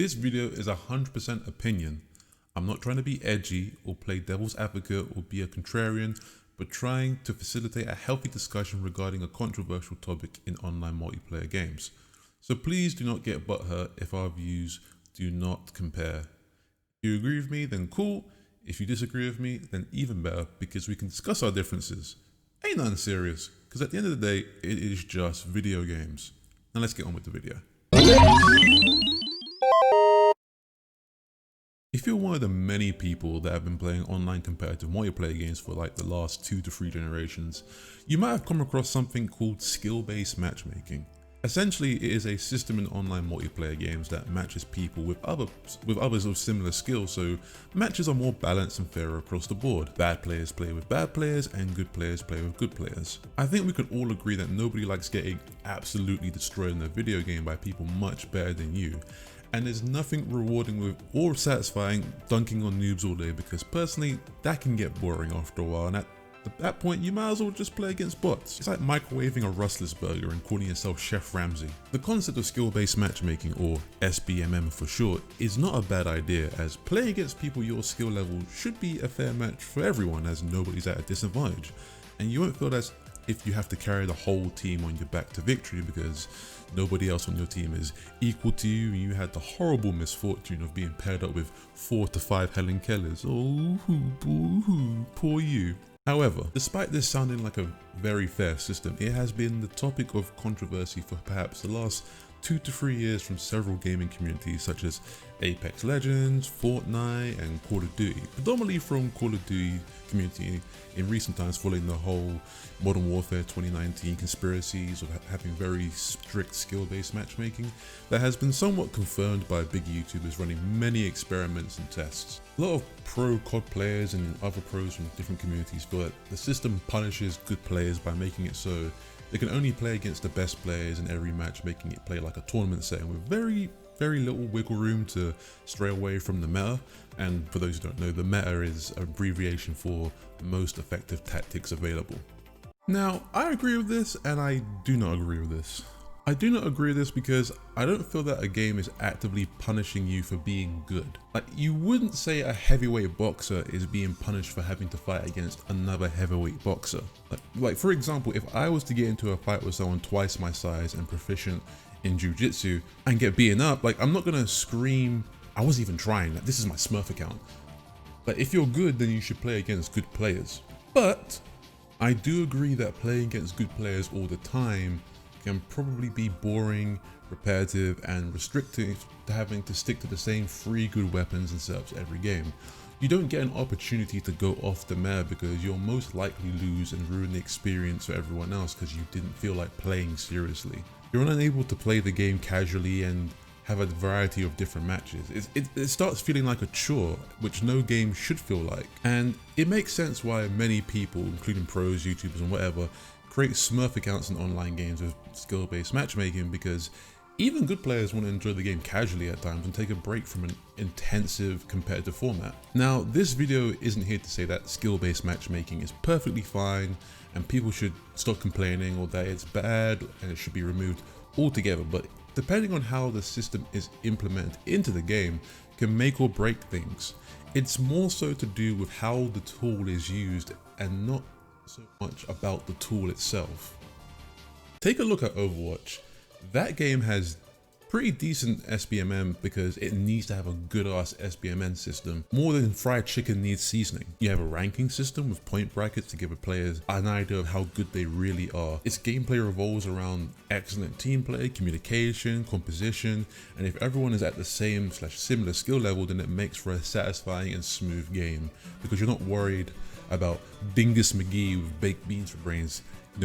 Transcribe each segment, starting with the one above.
This video is 100% opinion. I'm not trying to be edgy or play devil's advocate or be a contrarian, but trying to facilitate a healthy discussion regarding a controversial topic in online multiplayer games. So please do not get butthurt if our views do not compare. If you agree with me, then cool. If you disagree with me, then even better, because we can discuss our differences. Ain't nothing serious, because at the end of the day, it is just video games. Now let's get on with the video. If you're one of the many people that have been playing online competitive multiplayer games for like the last 2 to 3 generations, you might have come across something called skill-based matchmaking. Essentially, it is a system in online multiplayer games that matches people with others of similar skills, so matches are more balanced and fairer across the board. Bad players play with bad players and good players play with good players. I think we can all agree that nobody likes getting absolutely destroyed in a video game by people much better than you. And there's nothing rewarding with or satisfying dunking on noobs all day, because personally, that can get boring after a while, and at that point you might as well just play against bots. It's like microwaving a rustless burger and calling yourself Chef Ramsay. The concept of skill-based matchmaking, or sbmm for short, is not a bad idea, as playing against people your skill level should be a fair match for everyone, as nobody's at a disadvantage. And you won't feel as if you have to carry the whole team on your back to victory because nobody else on your team is equal to you and you had the horrible misfortune of being paired up with 4 to 5 Helen Kellers. Oh, boo-hoo, poor you. However, despite this sounding like a very fair system, it has been the topic of controversy for perhaps the last 2 to 3 years from several gaming communities such as Apex Legends, Fortnite and Call of Duty. Predominantly from Call of Duty community in recent times, following the whole Modern Warfare 2019 conspiracies of having very strict skill-based matchmaking that has been somewhat confirmed by big YouTubers running many experiments and tests. A lot of pro COD players and other pros from different communities feel that the system punishes good players by making it so they can only play against the best players in every match, making it play like a tournament setting with very little wiggle room to stray away from the meta. And for those who don't know, the meta is an abbreviation for most effective tactics available. Now, I agree with this and I do not agree with this. I do not agree with this because I don't feel that a game is actively punishing you for being good. Like, you wouldn't say a heavyweight boxer is being punished for having to fight against another heavyweight boxer. Like for example, if I was to get into a fight with someone twice my size and proficient in jiu-jitsu and get beaten up, like, I'm not gonna scream, I wasn't even trying, like, this is my Smurf account. But if you're good, then you should play against good players. But I do agree that playing against good players all the time can probably be boring, repetitive, and restrictive to having to stick to the same 3 good weapons and setups every game. You don't get an opportunity to go off the map because you'll most likely lose and ruin the experience for everyone else because you didn't feel like playing seriously. You're unable to play the game casually and have a variety of different matches. It starts feeling like a chore, which no game should feel like. And it makes sense why many people, including pros, YouTubers and whatever, create Smurf accounts in online games with skill-based matchmaking, because even good players want to enjoy the game casually at times and take a break from an intensive competitive format. Now, this video isn't here to say that skill-based matchmaking is perfectly fine and people should stop complaining or that it's bad and it should be removed altogether, but depending on how the system is implemented into the game can make or break things. It's more so to do with how the tool is used and not so much about the tool itself. Take a look at Overwatch. That game has pretty decent SBMM because it needs to have a good ass SBMM system, more than fried chicken needs seasoning. You have a ranking system with point brackets to give players an idea of how good they really are. Its gameplay revolves around excellent team play, communication, composition, and if everyone is at the same/similar skill level, then it makes for a satisfying and smooth game because you're not worried about Dingus McGee with baked beans for brains,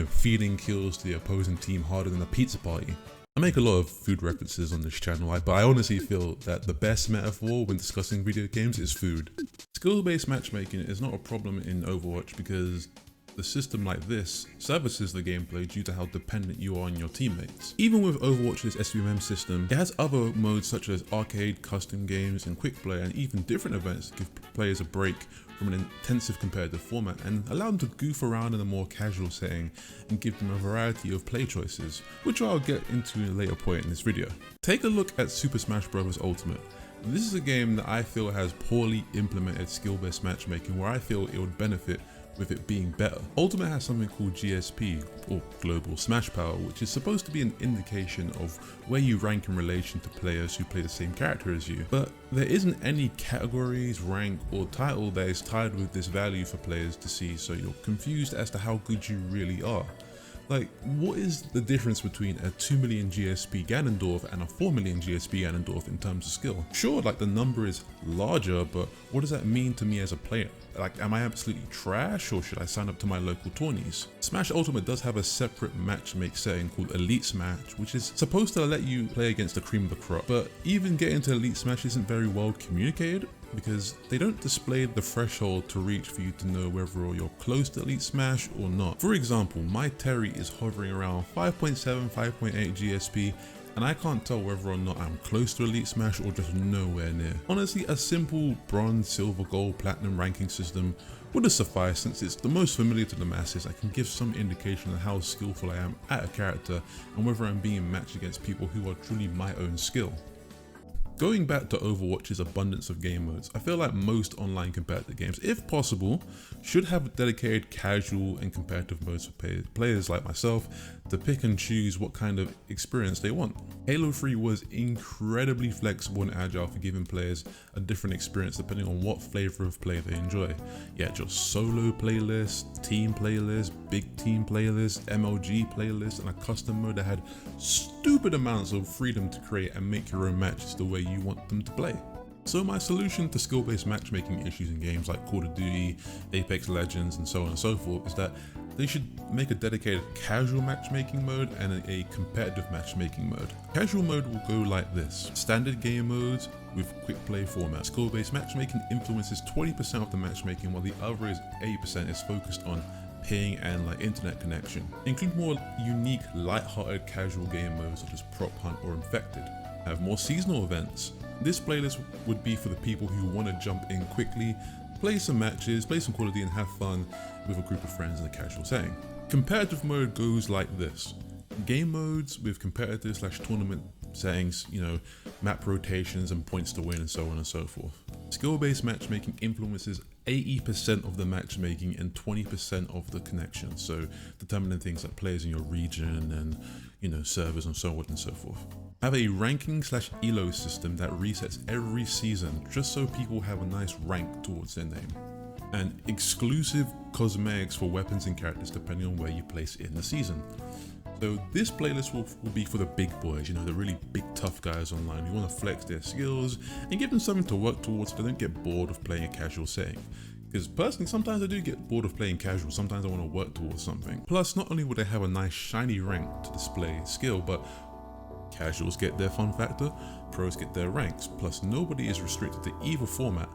feeding kills to the opposing team harder than a pizza party. I make a lot of food references on this channel, but I honestly feel that the best metaphor when discussing video games is food. Skill-based matchmaking is not a problem in Overwatch because the system like this services the gameplay due to how dependent you are on your teammates. Even with Overwatch's sbmm system, it has other modes such as arcade, custom games, and quick play, and even different events to give players a break from an intensive competitive format and allow them to goof around in a more casual setting and give them a variety of play choices, which I'll get into at a later point in this video. Take a look at Super Smash Bros. Ultimate. This is a game that I feel has poorly implemented skill-based matchmaking, where I feel it would benefit with it being better. Ultimate has something called GSP, or Global Smash Power, which is supposed to be an indication of where you rank in relation to players who play the same character as you. But there isn't any categories, rank, or title that is tied with this value for players to see, so you're confused as to how good you really are. Like, what is the difference between a 2 million GSP Ganondorf and a 4 million GSP Ganondorf in terms of skill? Sure, like the number is larger, but what does that mean to me as a player? Like, am I absolutely trash, or should I sign up to my local tourneys? Smash Ultimate does have a separate matchmake setting called Elite Smash, which is supposed to let you play against the cream of the crop, but even getting to Elite Smash isn't very well communicated, because they don't display the threshold to reach for you to know whether you're close to Elite Smash or not. For example, my Terry is hovering around 5.7, 5.8 GSP, and I can't tell whether or not I'm close to Elite Smash or just nowhere near. Honestly, a simple bronze, silver, gold, platinum ranking system would have sufficed, since it's the most familiar to the masses. I can give some indication of how skillful I am at a character and whether I'm being matched against people who are truly my own skill. Going back to Overwatch's abundance of game modes, I feel like most online competitive games, if possible, should have dedicated casual and competitive modes for players like myself to pick and choose what kind of experience they want. Halo 3 was incredibly flexible and agile for giving players a different experience depending on what flavor of play they enjoy. You had your solo playlist, team playlist, big team playlist, MLG playlist, and a custom mode that had stupid amounts of freedom to create and make your own matches the way you want them to play. So my solution to skill-based matchmaking issues in games like Call of Duty, Apex Legends, and so on and so forth is that they should make a dedicated casual matchmaking mode and a competitive matchmaking mode. Casual mode will go like this: standard game modes with quick play format. Skill-based matchmaking influences 20% of the matchmaking, while the other 80% is focused on ping and internet connection. Include more unique, light-hearted casual game modes such as Prop Hunt or Infected. Have more seasonal events. This playlist would be for the people who want to jump in quickly, play some matches, play some Call of Duty, and have fun with a group of friends in a casual setting. Competitive mode goes like this: game modes with competitive / tournament settings, map rotations and points to win and so on and so forth. Skill-based matchmaking influences 80% of the matchmaking and 20% of the connection, so determining things like players in your region and servers and so on and so forth. Have a ranking / elo system that resets every season, just so people have a nice rank towards their name. And exclusive cosmetics for weapons and characters depending on where you place in the season. So this playlist will be for the big boys, the really big tough guys online who want to flex their skills and give them something to work towards so they don't get bored of playing a casual setting. Because personally, sometimes I do get bored of playing casual, sometimes I want to work towards something. Plus, not only will they have a nice shiny rank to display skill, but casuals get their fun factor, pros get their ranks, plus nobody is restricted to either format.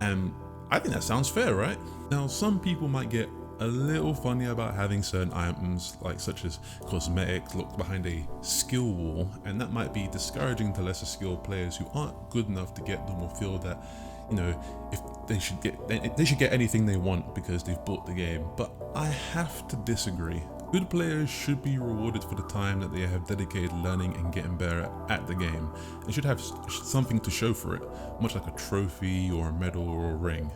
And I think that sounds fair, right? Now, some people might get a little funny about having certain items, such as cosmetics, locked behind a skill wall, and that might be discouraging to lesser skilled players who aren't good enough to get them, or feel that if they should get anything they want because they've bought the game. But I have to disagree. Good players should be rewarded for the time that they have dedicated learning and getting better at the game, and should have something to show for it, much like a trophy or a medal or a ring.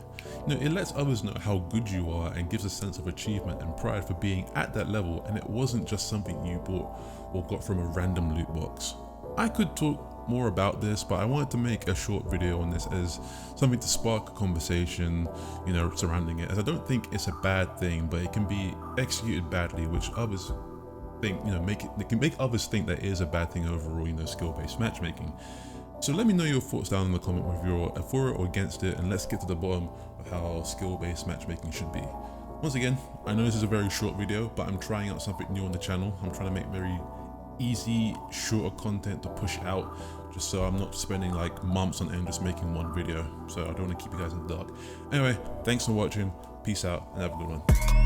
It lets others know how good you are and gives a sense of achievement and pride for being at that level, and it wasn't just something you bought or got from a random loot box. I could talk more about this, but I wanted to make a short video on this as something to spark a conversation, surrounding it, as I don't think it's a bad thing, but it can be executed badly, which others think, it can make others think that it is a bad thing overall, skill-based matchmaking. So let me know your thoughts down in the comment whether you're for it or against it, and let's get to the bottom of how skill-based matchmaking should be. Once again, I know this is a very short video, but I'm trying out something new on the channel. I'm trying to make very easy, shorter content to push out, just so I'm not spending months on end just making one video. So I don't want to keep you guys in the dark. Anyway, thanks for watching, peace out, and have a good one.